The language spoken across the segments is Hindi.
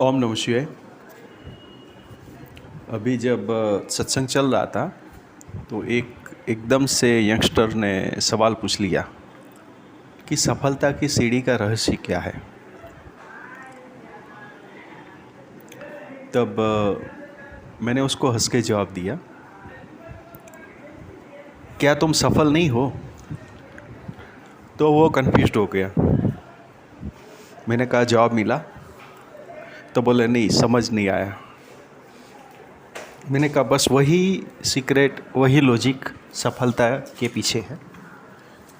ओम नमः शिवाय। अभी जब सत्संग चल रहा था तो एकदम से यंगस्टर ने सवाल पूछ लिया कि सफलता की सीढ़ी का रहस्य क्या है। तब मैंने उसको हंस के जवाब दिया, क्या तुम सफल नहीं हो? तो वो कंफ्यूज्ड हो गया। मैंने कहा जवाब मिला? तो बोले नहीं, समझ नहीं आया। मैंने कहा बस वही सीक्रेट, वही लॉजिक सफलता के पीछे है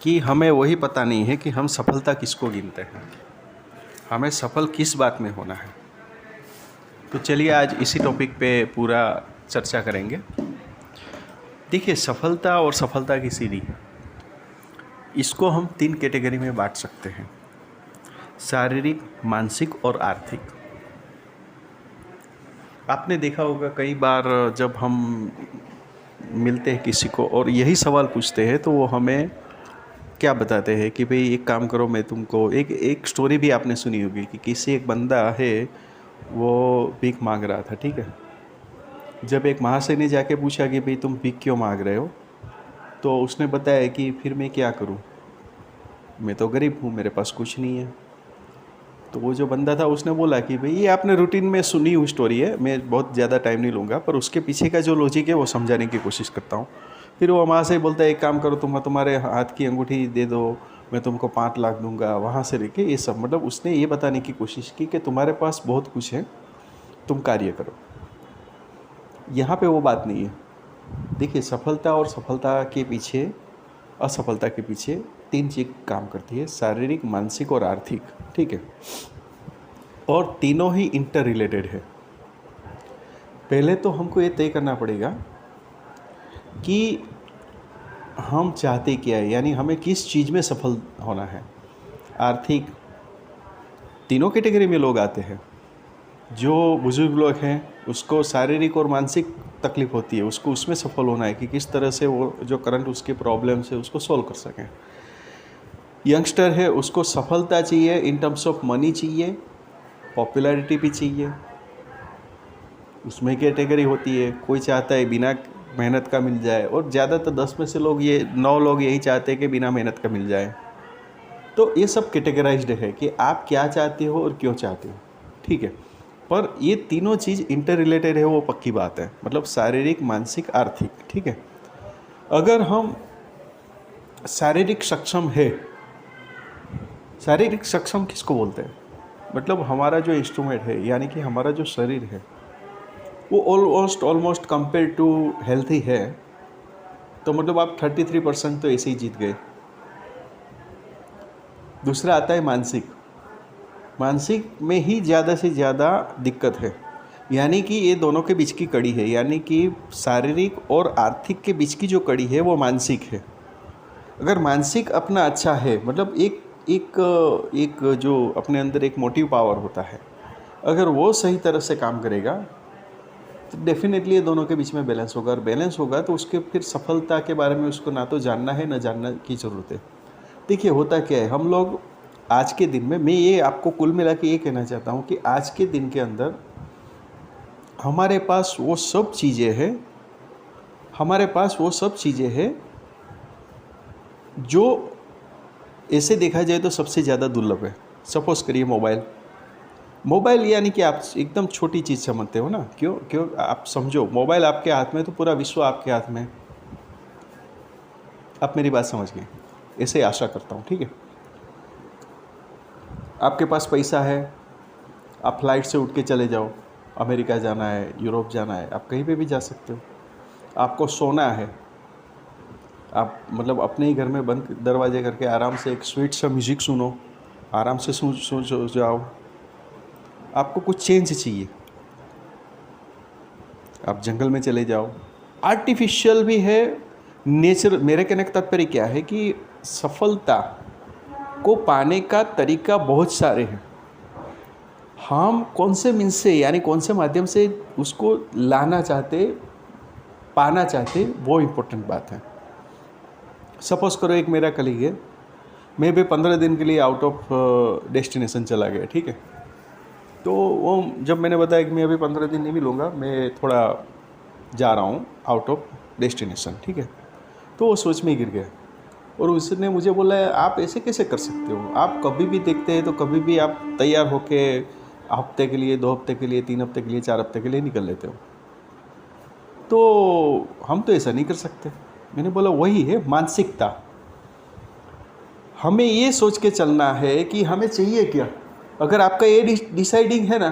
कि हमें वही पता नहीं है कि हम सफलता किसको गिनते हैं, हमें सफल किस बात में होना है। तो चलिए आज इसी टॉपिक पे पूरा चर्चा करेंगे। देखिए, सफलता और सफलता की सीढ़ी, इसको हम 3 कैटेगरी में बांट सकते हैं: शारीरिक, मानसिक और आर्थिक। आपने देखा होगा कई बार जब हम मिलते हैं किसी को और यही सवाल पूछते हैं तो वो हमें क्या बताते हैं कि भाई एक काम करो, मैं तुमको एक स्टोरी भी आपने सुनी होगी कि किसी एक बंदा है, वो भीख मांग रहा था, ठीक है। जब एक महाशय ने जाके पूछा कि भाई तुम भीख क्यों मांग रहे हो, तो उसने बताया कि फिर मैं क्या करूं, मैं तो गरीब हूं, मेरे पास कुछ नहीं है। तो वो जो बंदा था उसने बोला कि भाई ये आपने रूटीन में सुनी हुई स्टोरी है, मैं बहुत ज़्यादा टाइम नहीं लूँगा, पर उसके पीछे का जो लॉजिक है वो समझाने की कोशिश करता हूँ। फिर वो वहाँ से बोलता है एक काम करो, तुम्हारे हाथ की अंगूठी दे दो, मैं तुमको 5 लाख दूंगा। वहाँ से लेके ये सब, मतलब उसने ये बताने की कोशिश की कि तुम्हारे पास बहुत कुछ है, तुम कार्य करो। यहाँ पे वो बात नहीं है। देखिए, सफलता और सफलता के पीछे, असफलता के पीछे 3 चीज़ काम करती है: शारीरिक, मानसिक और आर्थिक, ठीक है। और तीनों ही इंटर रिलेटेड है। पहले तो हमको ये तय करना पड़ेगा कि हम चाहते क्या है, यानी हमें किस चीज़ में सफल होना है। आर्थिक, तीनों कैटेगरी में लोग आते हैं। जो बुजुर्ग लोग हैं उसको शारीरिक और मानसिक तकलीफ होती है, उसको उसमें सफल होना है कि किस तरह से वो जो करंट उसके प्रॉब्लम्स है उसको सॉल्व कर सकें। यंगस्टर है, उसको सफलता चाहिए, इन टर्म्स ऑफ मनी चाहिए, पॉपुलैरिटी भी चाहिए। उसमें कैटेगरी होती है, कोई चाहता है बिना मेहनत का मिल जाए, और ज़्यादातर 10 में से लोग, ये 9 लोग यही चाहते हैं कि बिना मेहनत का मिल जाए। तो ये सब कैटेगराइज्ड है कि आप क्या चाहते हो और क्यों चाहते हो, ठीक है। पर ये तीनों चीज़ इंटर रिलेटेड है, वो पक्की बात है, मतलब शारीरिक, मानसिक, आर्थिक, ठीक है। अगर हम शारीरिक सक्षम है, शारीरिक सक्षम किसको बोलते हैं, मतलब हमारा जो इंस्ट्रूमेंट है, यानी कि हमारा जो शरीर है वो ऑलमोस्ट कंपेयर टू हेल्थी है, तो मतलब आप 33% तो ऐसे ही जीत गए। दूसरा आता है मानसिक। मानसिक में ही ज़्यादा से ज़्यादा दिक्कत है, यानी कि ये दोनों के बीच की कड़ी है, यानी कि शारीरिक और आर्थिक के बीच की जो कड़ी है वो मानसिक है। अगर मानसिक अपना अच्छा है, मतलब एक एक एक जो अपने अंदर एक मोटिव पावर होता है, अगर वो सही तरह से काम करेगा तो डेफिनेटली ये दोनों के बीच में बैलेंस होगा, और बैलेंस होगा तो उसके फिर सफलता के बारे में उसको ना तो जानना है ना जानना की ज़रूरत है। देखिए, होता क्या है, हम लोग आज के दिन में, मैं ये आपको कुल मिला के ये कहना चाहता हूँ कि आज के दिन के अंदर हमारे पास वो सब चीज़ें हैं, हमारे पास वो सब चीज़ें हैं जो ऐसे देखा जाए तो सबसे ज़्यादा दुर्लभ है। सपोज़ करिए मोबाइल, यानी कि आप एकदम छोटी चीज़ समझते हो ना, क्यों आप समझो, मोबाइल आपके हाथ में तो पूरा विश्व आपके हाथ में। आप मेरी बात समझ गए, ऐसे आशा करता हूँ, ठीक है। आपके पास पैसा है, आप फ्लाइट से उठ के चले जाओ, अमेरिका जाना है, यूरोप जाना है, आप कहीं पे भी जा सकते हो। आपको सोना है, आप मतलब अपने ही घर में बंद दरवाजे करके आराम से एक स्वीट सा म्यूज़िक सुनो, आराम से सो जाओ। आपको कुछ चेंज चाहिए, आप जंगल में चले जाओ। आर्टिफिशियल भी है, नेचर। मेरे कहने का तात्पर्य क्या है कि सफलता को पाने का तरीका बहुत सारे हैं, हम कौन से मीन्स से, यानी कौन से माध्यम से उसको लाना चाहते, पाना चाहते, वो इम्पोर्टेंट बात है। सपोज़ करो एक मेरा कलीग है, मैं भी 15 दिन के लिए आउट ऑफ डेस्टिनेशन चला गया, ठीक है। तो वो जब मैंने बताया कि मैं अभी 15 दिन नहीं मिलूँगा, मैं थोड़ा जा रहा हूँ आउट ऑफ डेस्टिनेशन, ठीक है, तो वो सोच में गिर गया और उसने मुझे बोला आप ऐसे कैसे कर सकते हो, आप कभी भी देखते हैं तो कभी भी आप तैयार होके हफ्ते के लिए, 2 हफ्ते के लिए, 3 हफ्ते के लिए, 4 हफ्ते के लिए निकल लेते हो, तो हम तो ऐसा नहीं कर सकते। मैंने बोला वही है मानसिकता। हमें ये सोच के चलना है कि हमें चाहिए क्या। अगर आपका ये डिसाइडिंग है ना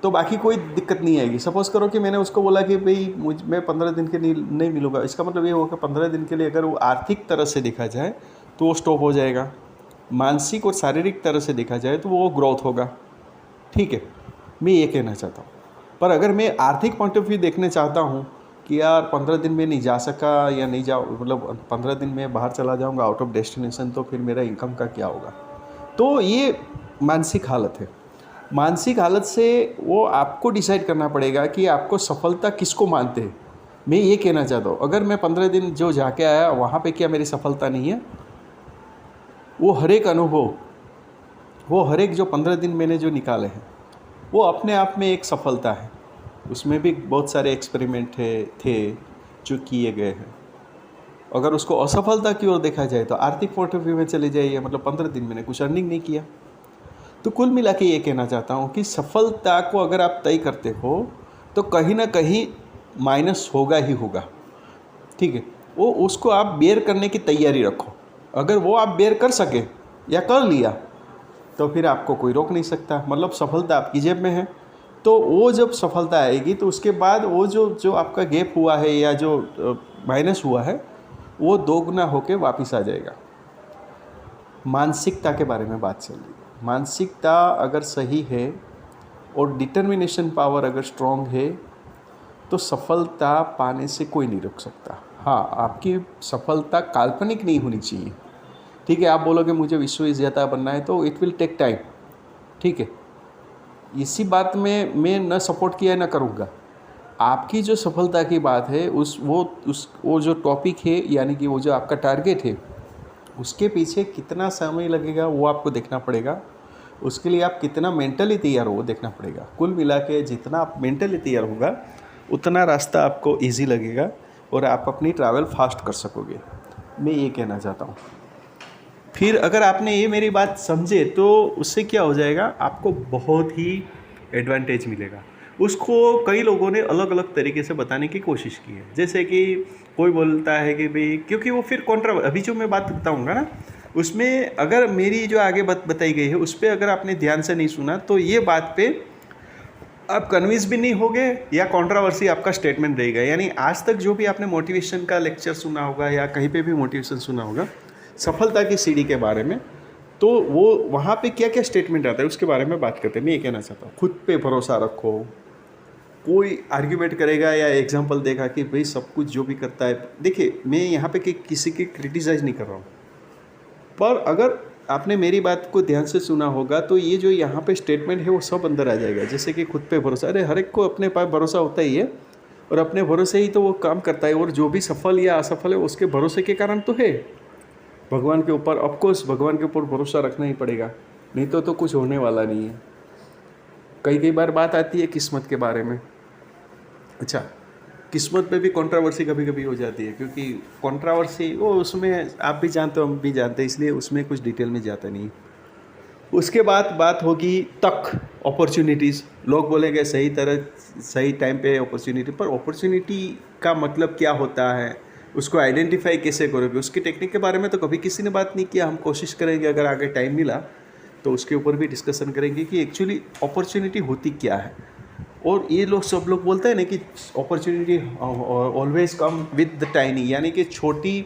तो बाकी कोई दिक्कत नहीं आएगी। सपोज़ करो कि मैंने उसको बोला कि भाई मैं 15 दिन के लिए नहीं मिलूँगा, इसका मतलब ये होगा 15 दिन के लिए अगर वो आर्थिक तरह से देखा जाए तो वो स्टॉप हो जाएगा, मानसिक और शारीरिक तरह से देखा जाए तो वो ग्रोथ होगा, ठीक है, मैं ये कहना चाहता हूँ। पर अगर मैं आर्थिक पॉइंट ऑफ व्यू देखने चाहता हूँ कि यार 15 दिन में नहीं जा सका या नहीं जा, मतलब 15 दिन में बाहर चला जाऊँगा आउट ऑफ डेस्टिनेशन, तो फिर मेरा इनकम का क्या होगा। तो ये मानसिक हालत है। मानसिक हालत से वो आपको डिसाइड करना पड़ेगा कि आपको सफलता किसको मानते हैं। मैं ये कहना चाहता हूँ अगर मैं 15 दिन जो जाके आया वहाँ पे क्या मेरी सफलता नहीं है। वो हर एक अनुभव, वो हर एक जो 15 दिन मैंने जो निकाले हैं वो अपने आप में एक सफलता है। उसमें भी बहुत सारे एक्सपेरिमेंट थे जो किए गए हैं। अगर उसको असफलता की ओर देखा जाए तो आर्थिक पॉइंट ऑफ व्यू में चले जाइए, मतलब 15 दिन मैंने कुछ अर्निंग नहीं किया। तो कुल मिला के ये कहना चाहता हूँ कि सफलता को अगर आप तय करते हो तो कहीं ना कहीं माइनस होगा ही होगा, ठीक है। वो उसको आप बेयर करने की तैयारी रखो। अगर वो आप बेयर कर सके या कर लिया तो फिर आपको कोई रोक नहीं सकता, मतलब सफलता आपकी जेब में है। तो वो जब सफलता आएगी तो उसके बाद वो जो जो आपका गैप हुआ है या जो माइनस हुआ है वो दोगुना होके वापस आ जाएगा। मानसिकता के बारे में बात चल रही है। मानसिकता अगर सही है और डिटर्मिनेशन पावर अगर स्ट्रॉन्ग है तो सफलता पाने से कोई नहीं रोक सकता। हाँ, आपकी सफलता काल्पनिक नहीं होनी चाहिए, ठीक है। आप बोलोगे मुझे विश्वविजेता बनना है तो इट विल टेक टाइम, ठीक है। इसी बात में मैं न सपोर्ट किया न करूँगा। आपकी जो सफलता की बात है वो जो टॉपिक है, यानी कि वो जो आपका टारगेट है, उसके पीछे कितना समय लगेगा वो आपको देखना पड़ेगा। उसके लिए आप कितना मेंटली तैयार हो वो देखना पड़ेगा। कुल मिला के जितना आप मेंटली तैयार होगा उतना रास्ता आपको इजी लगेगा और आप अपनी ट्रैवल फास्ट कर सकोगे। मैं ये कहना चाहता हूँ। फिर अगर आपने ये मेरी बात समझे तो उससे क्या हो जाएगा, आपको बहुत ही एडवांटेज मिलेगा। उसको कई लोगों ने अलग अलग तरीके से बताने की कोशिश की है। जैसे कि कोई बोलता है कि भाई, क्योंकि वो फिर अभी जो मैं बात बताऊँगा ना उसमें अगर मेरी जो आगे बताई गई है उस पर अगर आपने ध्यान से नहीं सुना तो ये बात पे आप कन्विंस भी नहीं होगे या कंट्रोवर्सी आपका स्टेटमेंट रहेगा। यानी आज तक जो भी आपने मोटिवेशन का लेक्चर सुना होगा या कहीं पे भी मोटिवेशन सुना होगा सफलता की सीढ़ी के बारे में, तो वो वहाँ पे क्या क्या स्टेटमेंट आता है उसके बारे में बात करते हैं। मैं ये कहना चाहता हूँ, खुद पे भरोसा रखो। कोई आर्ग्यूमेंट करेगा या एग्जांपल देगा कि भाई सब कुछ जो भी करता है, देखिए मैं यहाँ पे किसी की क्रिटिसाइज नहीं कर रहा हूँ, पर अगर आपने मेरी बात को ध्यान से सुना होगा तो ये जो यहाँ पे स्टेटमेंट है वो सब अंदर आ जाएगा। जैसे कि खुद पे भरोसा, अरे हर एक को अपने पास भरोसा होता ही है और अपने भरोसे ही तो वो काम करता है, और जो भी सफल या असफल है उसके भरोसे के कारण तो है। भगवान के ऊपर ऑफकोर्स भगवान के ऊपर भरोसा रखना ही पड़ेगा, नहीं तो कुछ होने वाला नहीं है। कई बार बात आती है किस्मत के बारे में। अच्छा, किस्मत में भी कंट्रोवर्सी कभी कभी हो जाती है, क्योंकि कंट्रोवर्सी वो उसमें आप भी जानते हो हम भी जानते हैं, इसलिए उसमें कुछ डिटेल में जाता नहीं। उसके बाद बात होगी तक अपॉर्चुनिटीज़। लोग बोलेंगे सही तरह सही टाइम पे अपॉर्चुनिटी, पर अपॉर्चुनिटी का मतलब क्या होता है, उसको आइडेंटिफाई कैसे करोगे, उसकी टेक्निक के बारे में तो कभी किसी ने बात नहीं किया। हम कोशिश करेंगे अगर आगे टाइम मिला तो उसके ऊपर भी डिस्कशन करेंगे कि एक्चुअली अपॉर्चुनिटी होती क्या है। और ये लोग सब लोग बोलते हैं ना कि opportunity always come with the tiny, यानी कि छोटी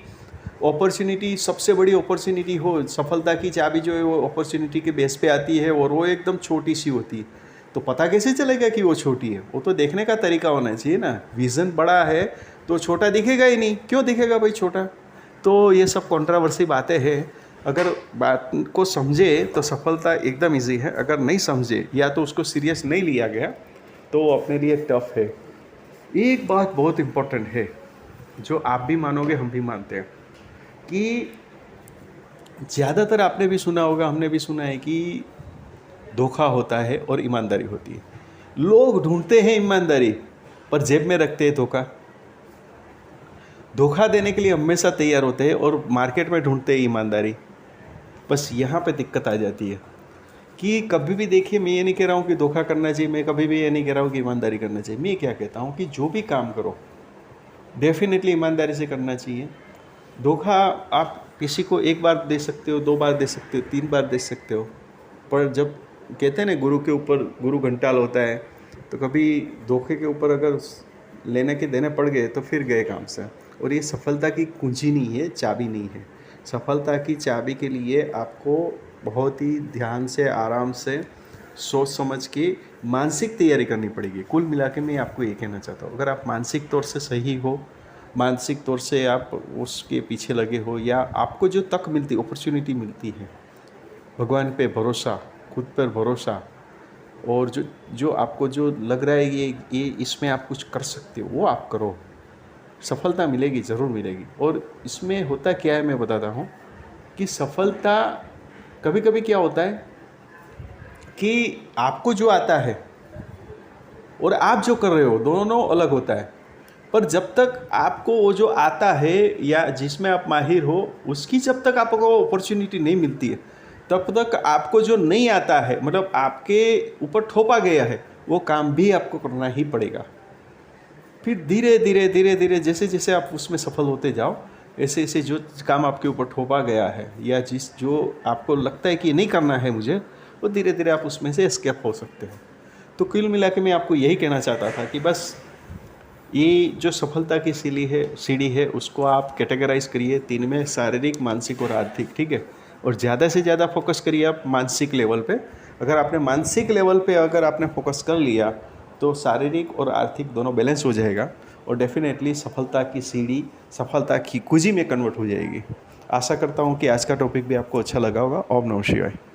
अपॉर्चुनिटी सबसे बड़ी अपॉर्चुनिटी हो। सफलता की चाबी जो है वो अपॉर्चुनिटी के बेस पे आती है और वो एकदम छोटी सी होती है। तो पता कैसे चलेगा कि वो छोटी है, वो तो देखने का तरीका होना चाहिए ना। विज़न बड़ा है तो छोटा दिखेगा ही नहीं, क्यों दिखेगा भाई छोटा। तो ये सब कंट्रोवर्सी बातें हैं। अगर बात को समझे तो सफलता एकदम इजी है, अगर नहीं समझे या तो उसको सीरियस नहीं लिया गया तो वो अपने लिए टफ है। एक बात बहुत इम्पोर्टेंट है जो आप भी मानोगे हम भी मानते हैं कि ज़्यादातर आपने भी सुना होगा, हमने भी सुना है कि धोखा होता है और ईमानदारी होती है। लोग ढूंढते हैं ईमानदारी पर जेब में रखते हैं धोखा। धोखा देने के लिए हमेशा तैयार होते हैं और मार्केट में ढूंढते हैं ईमानदारी। बस यहाँ पे दिक्कत आ जाती है कि कभी भी देखिए, मैं ये नहीं कह रहा हूँ कि धोखा करना चाहिए, मैं कभी भी ये नहीं कह रहा हूँ कि ईमानदारी करना चाहिए। मैं क्या कहता हूँ कि जो भी काम करो डेफिनेटली ईमानदारी से करना चाहिए। धोखा आप किसी को एक बार दे सकते हो, 2 बार दे सकते हो, 3 बार दे सकते हो, पर जब कहते हैं ना गुरु के ऊपर गुरु घंटाल होता है, तो कभी धोखे के ऊपर अगर लेने के देने पड़ गए तो फिर गए काम से। और ये सफलता की कुंजी नहीं है, चाबी नहीं है। सफलता की चाबी के लिए आपको बहुत ही ध्यान से, आराम से, सोच समझ के मानसिक तैयारी करनी पड़ेगी। कुल मिला के मैं आपको ये कहना चाहता हूँ, अगर आप मानसिक तौर से सही हो, मानसिक तौर से आप उसके पीछे लगे हो, या आपको जो तक मिलती, अपॉर्चुनिटी मिलती है, भगवान पे भरोसा, खुद पर भरोसा, और जो आपको जो लग रहा है ये इसमें आप कुछ कर सकते हो, वो आप करो, सफलता मिलेगी, ज़रूर मिलेगी। और इसमें होता क्या है मैं बताता हूँ कि सफलता कभी कभी क्या होता है कि आपको जो आता है और आप जो कर रहे हो दोनों अलग होता है। पर जब तक आपको वो जो आता है या जिसमें आप माहिर हो, उसकी जब तक आपको अपॉर्चुनिटी नहीं मिलती है, तब तक आपको जो नहीं आता है, मतलब आपके ऊपर थोपा गया है, वो काम भी आपको करना ही पड़ेगा। फिर धीरे धीरे धीरे धीरे जैसे जैसे आप उसमें सफल होते जाओ, ऐसे ऐसे जो काम आपके ऊपर थोपा गया है या जो आपको लगता है कि ये नहीं करना है मुझे, वो धीरे धीरे आप उसमें से एस्केप हो सकते हो। तो कुल मिला के मैं आपको यही कहना चाहता था कि बस ये जो सफलता की सीढ़ी है उसको आप कैटेगराइज करिए 3 में, शारीरिक, मानसिक और आर्थिक, ठीक है। और ज़्यादा से ज़्यादा फोकस करिए आप मानसिक लेवल पे। अगर आपने मानसिक लेवल पे अगर आपने फोकस कर लिया तो शारीरिक और आर्थिक दोनों बैलेंस हो जाएगा और डेफिनेटली सफलता की सीढ़ी सफलता की कुंजी में कन्वर्ट हो जाएगी। आशा करता हूँ कि आज का टॉपिक भी आपको अच्छा लगा होगा। ओम नमः शिवाय।